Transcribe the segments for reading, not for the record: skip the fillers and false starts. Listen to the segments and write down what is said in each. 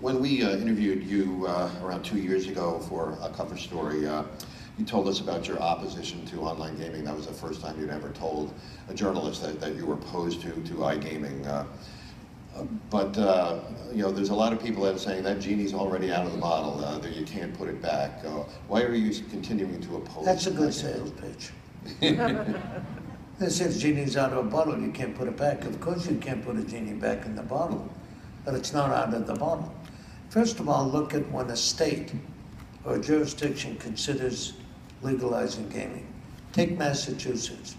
When we interviewed you around 2 years ago for a cover story, you told us about your opposition to online gaming. That was the first time you'd ever told a journalist that you were opposed to iGaming. But you know, there's a lot of people that are saying that genie's already out of the bottle, that you can't put it back. Why are you continuing to oppose? That's a good sales pitch. They said genie's out of a bottle, you can't put it back. Of course you can't put a genie back in the bottle, but it's not out of the bottle. First of all, look at when a state or a jurisdiction considers legalizing gaming. Take Massachusetts.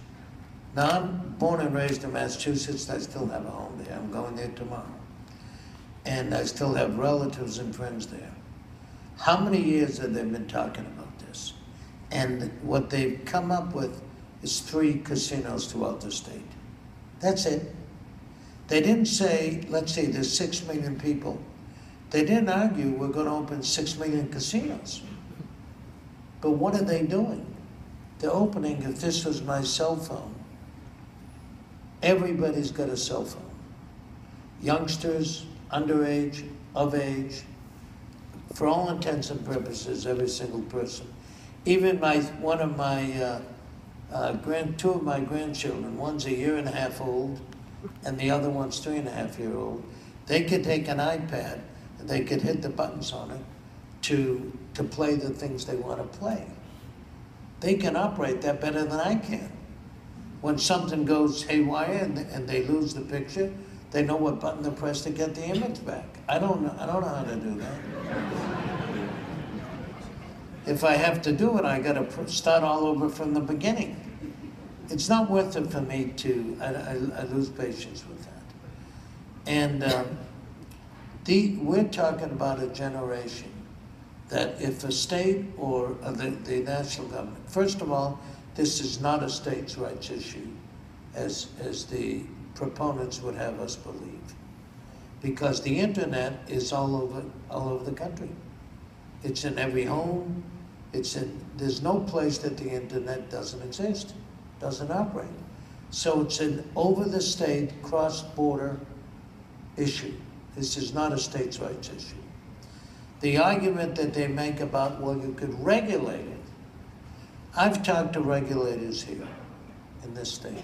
Now, I'm born and raised in Massachusetts. I still have a home there. I'm going there tomorrow. And I still have relatives and friends there. How many years have they been talking about this? And what they've come up with is 3 casinos throughout the state. That's it. They didn't say, let's say there's 6 million people. They didn't argue we're going to open 6 million casinos. But what are they doing? They're opening, if this was my cell phone, everybody's got a cell phone. Youngsters, underage, of age, for all intents and purposes, every single person. Even two of my grandchildren, one's 1.5 years old, and the other one's 3.5 years old. They could take an iPad, and they could hit the buttons on it to play the things they want to play. They can operate that better than I can. When something goes haywire and they lose the picture, they know what button to press to get the image back. I don't know how to do that. If I have to do it, I got to start all over from the beginning. It's not worth it for me to. I lose patience with that. And we're talking about a generation that if a state or the national government, first of all, this is not a states' rights issue, as the proponents would have us believe, because the internet is all over the country. It's in every home. There's no place that the internet doesn't exist, doesn't operate. So it's an over-the-state, cross-border issue. This is not a states' rights issue. The argument that they make about, well, you could regulate it. I've talked to regulators here in this state,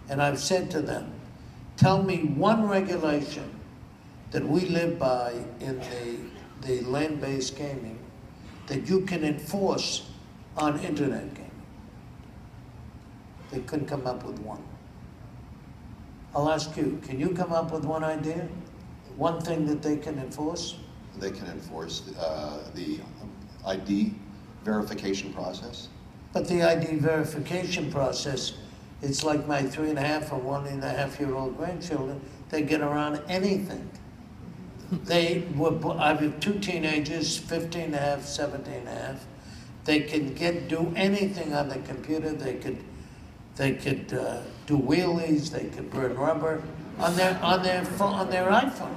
and I've said to them, tell me one regulation that we live by in the land-based gaming that you can enforce on internet gaming. They couldn't come up with one. I'll ask you, can you come up with one idea? One thing that they can enforce? They can enforce the ID verification process. But the ID verification process, it's like my 3.5 or 1.5-year-old grandchildren, they get around anything. I have 2 teenagers, 15.5, 17.5. They can do anything on the computer. They could do wheelies. They could burn rubber on their iPhone.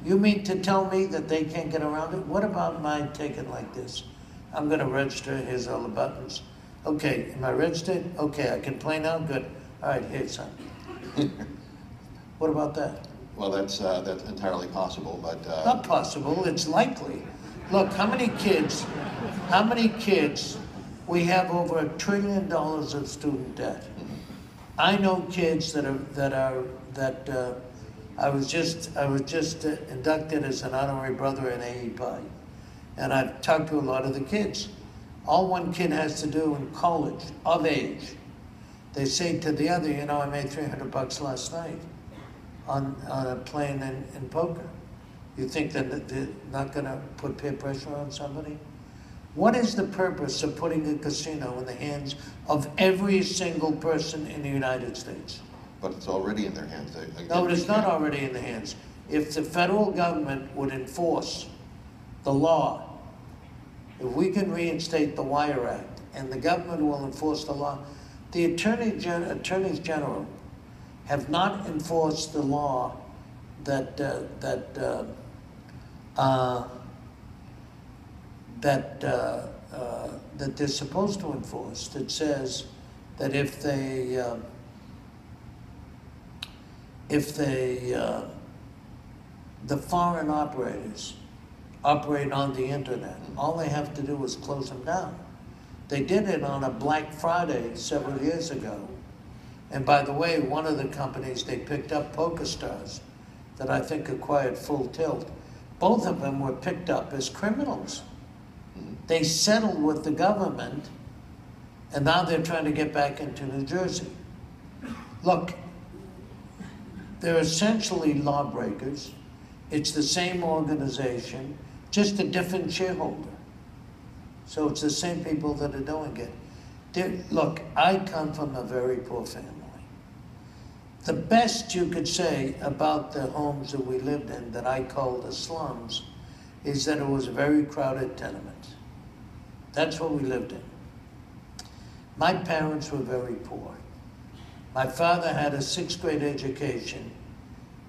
You mean to tell me that they can't get around it? What about mine taken like this? I'm going to register. Here's all the buttons. Okay, am I registered? Okay, I can play now. Good. All right, here's son. What about that? Well, that's entirely possible, but not possible. It's likely. Look, how many kids? We have over $1 trillion of student debt. I know kids that I was just inducted as an honorary brother in AEPI, and I've talked to a lot of the kids. All one kid has to do in college, of age, they say to the other, you know, I made $300 last night on playing in poker. You think that they're not going to put peer pressure on somebody? What is the purpose of putting a casino in the hands of every single person in the United States? But it's already in their hands. No, it is not already in the hands. If the federal government would enforce the law, if we can reinstate the Wire Act and the government will enforce the law, the attorneys general have not enforced the law that they're supposed to enforce. That says that if they the foreign operators operate on the internet. All they have to do is close them down. They did it on a Black Friday several years ago. And by the way, one of the companies, they picked up PokerStars that I think acquired Full Tilt. Both of them were picked up as criminals. They settled with the government, and now they're trying to get back into New Jersey. Look, they're essentially lawbreakers. It's the same organization, just a different shareholder. So it's the same people that are doing it. Look, I come from a very poor family. The best you could say about the homes that we lived in, that I call the slums, is that it was a very crowded tenement. That's what we lived in. My parents were very poor. My father had a 6th grade education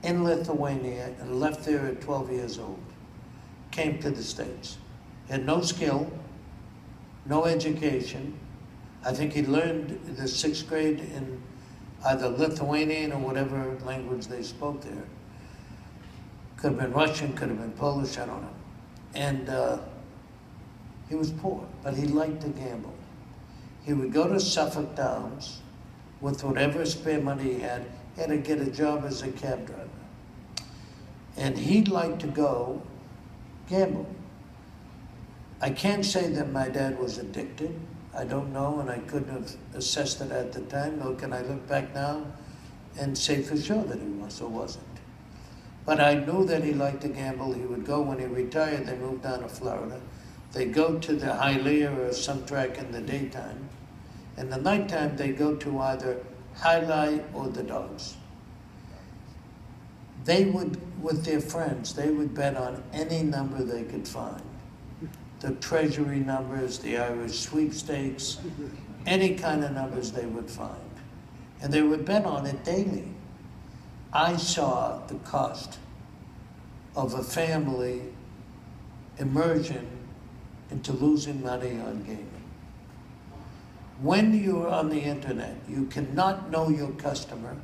in Lithuania and left there at 12 years old. Came to the States. Had no skill, no education. I think he learned the 6th grade in either Lithuanian or whatever language they spoke there. Could have been Russian, could have been Polish, I don't know. And he was poor, but he liked to gamble. He would go to Suffolk Downs with whatever spare money he had to get a job as a cab driver. And he'd like to go gamble. I can't say that my dad was addicted. I don't know, and I couldn't have assessed it at the time, nor can I look back now and say for sure that he was or wasn't. But I knew that he liked to gamble. He would go, when he retired, they moved down to Florida. They'd go to the Hialeah or some track in the daytime. In the nighttime, they'd go to either Highlight or the Dogs. They would, with their friends, they would bet on any number they could find. The treasury numbers, the Irish sweepstakes, any kind of numbers they would find. And they would bet on it daily. I saw the cost of a family immersion into losing money on gaming. When you're on the internet, you cannot know your customer.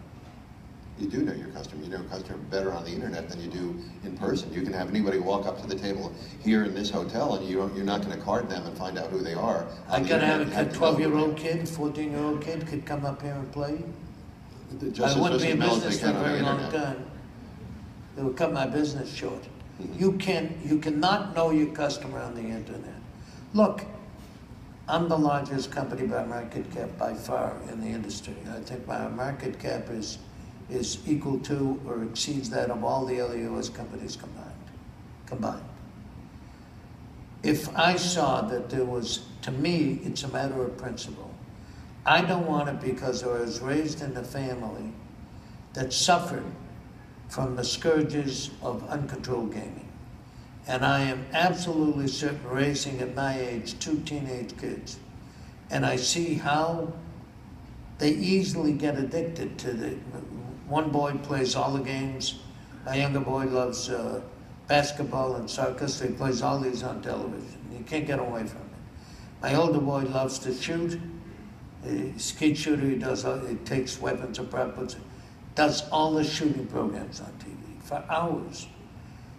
You do know your customer. You know your customer better on the internet than you do in person. You can have anybody walk up to the table here in this hotel, and you're not going to card them and find out who they are. I could have a 12-year-old kid, 14-year-old kid could come up here and play. I wouldn't be in business for a very long time. They would cut my business short. Mm-hmm. You cannot know your customer on the internet. Look, I'm the largest company by market cap by far in the industry. I think my market cap is equal to or exceeds that of all the other U.S. companies combined. If I saw that there was, to me, it's a matter of principle. I don't want it because I was raised in a family that suffered from the scourges of uncontrolled gaming. And I am absolutely certain, raising at my age 2 teenage kids, and I see how they easily get addicted to the. One boy plays all the games. My younger boy loves basketball and soccer, so he plays all these on television. You can't get away from it. My older boy loves to shoot. He's a skeet shooter. He takes weapons apart, does all the shooting programs on TV for hours.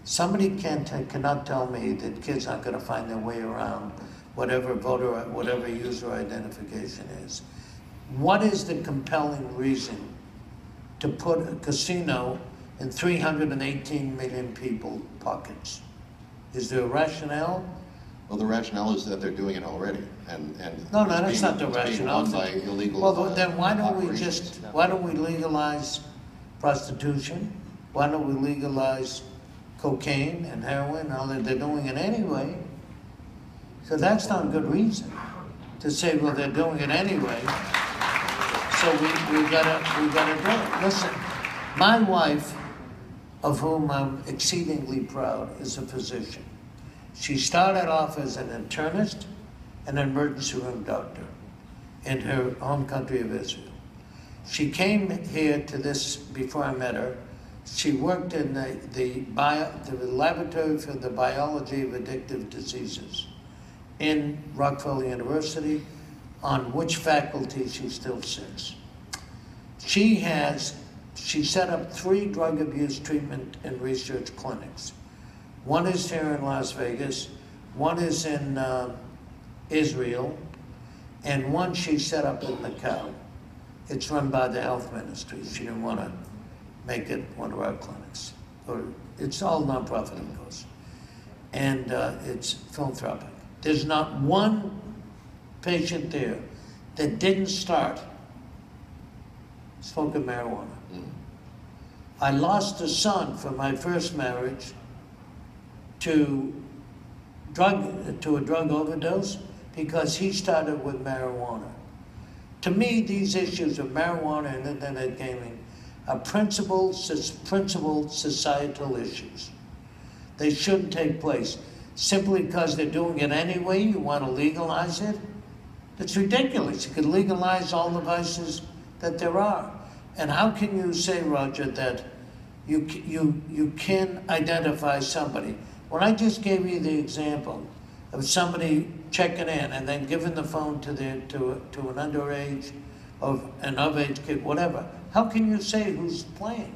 Somebody cannot tell me that kids aren't going to find their way around whatever user identification is. What is the compelling reason to put a casino in 318 million people's pockets? Is there a rationale? Well, the rationale is that they're doing it already, and no, that's not the rationale. Being won by illegal. Well, then why don't we operations. Legalize prostitution? Why don't we legalize cocaine and heroin and all that? They're doing it anyway. So that's not a good reason to say, well, they're doing it anyway, so we gotta do it. Listen, my wife, of whom I'm exceedingly proud, is a physician. She started off as an internist and an emergency room doctor in her home country of Israel. She came here to this before I met her. She worked in the laboratory for the biology of addictive diseases in Rockefeller University, on which faculty she still sits. She she set up 3 drug abuse treatment and research clinics. One is here in Las Vegas, one is in Israel, and one she set up in Macau. It's run by the health ministry. She didn't want to make it one of our clinics. It's all nonprofit, of course. And it's philanthropic. There's not one patient there that didn't start smoking marijuana. I lost a son from my first marriage to a drug overdose because he started with marijuana. To me, these issues of marijuana and internet gaming are principled societal issues. They shouldn't take place. Simply because they're doing it anyway, you want to legalize it? It's ridiculous. You could legalize all the vices that there are. And how can you say, Roger, that you can identify somebody? When I just gave you the example of somebody checking in and then giving the phone to an underage or an of-age kid, whatever, how can you say who's playing?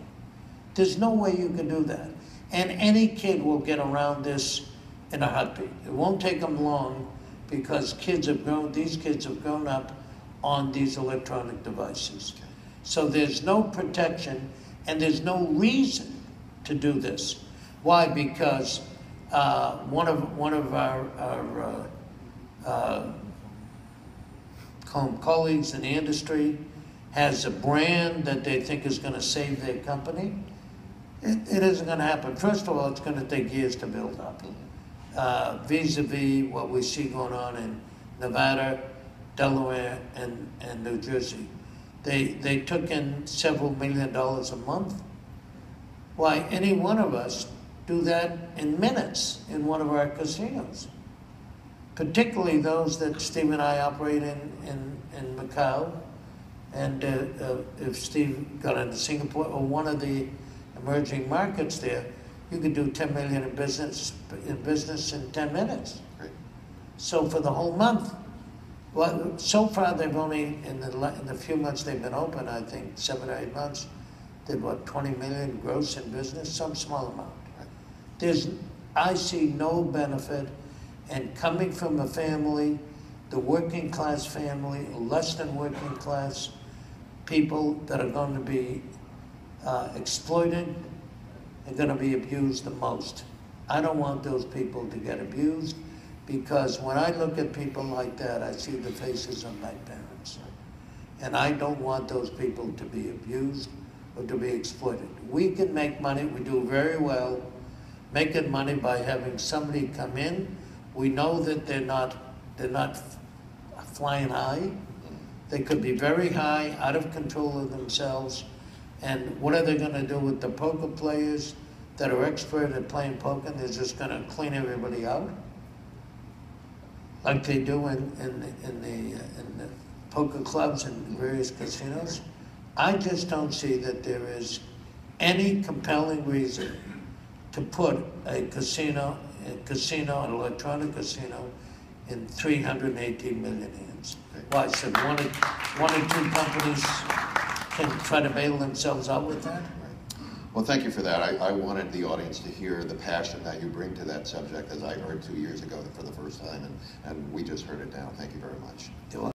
There's no way you can do that. And any kid will get around this in a heartbeat. It won't take them long because these kids have grown up on these electronic devices. So there's no protection and there's no reason to do this. Why? Because one of our colleagues in the industry has a brand that they think is going to save their company. It isn't going to happen. First of all, it's going to take years to build up. Vis-a-vis what we see going on in Nevada, Delaware, and New Jersey. They took in several $1 million a month. Why, any one of us do that in minutes in one of our casinos. Particularly those that Steve and I operate in Macau. And if Steve got into Singapore or one of the emerging markets there, you could do 10 million in business in 10 minutes. Great. So for the whole month, well, so far they've only, in the few months they've been open, I think 7 or 8 months, did what, 20 million gross in business, some small amount. Right. I see no benefit, and coming from a family, the working class family, less than working class people that are going to be exploited and going to be abused the most. I don't want those people to get abused because when I look at people like that, I see the faces of my parents. And I don't want those people to be abused or to be exploited. We can make money, we do very well, making money by having somebody come in. We know that they're not flying high. They could be very high, out of control of themselves. And what are they going to do with the poker players that are expert at playing poker? They're just going to clean everybody out, like they do in the poker clubs and various casinos. I just don't see that there is any compelling reason to put a casino, an electronic casino, in 318 million hands. Why? So one or two companies can try to bail themselves out with that? Well, thank you for that. I wanted the audience to hear the passion that you bring to that subject, as I heard 2 years ago for the first time, and we just heard it now. Thank you very much. You're welcome.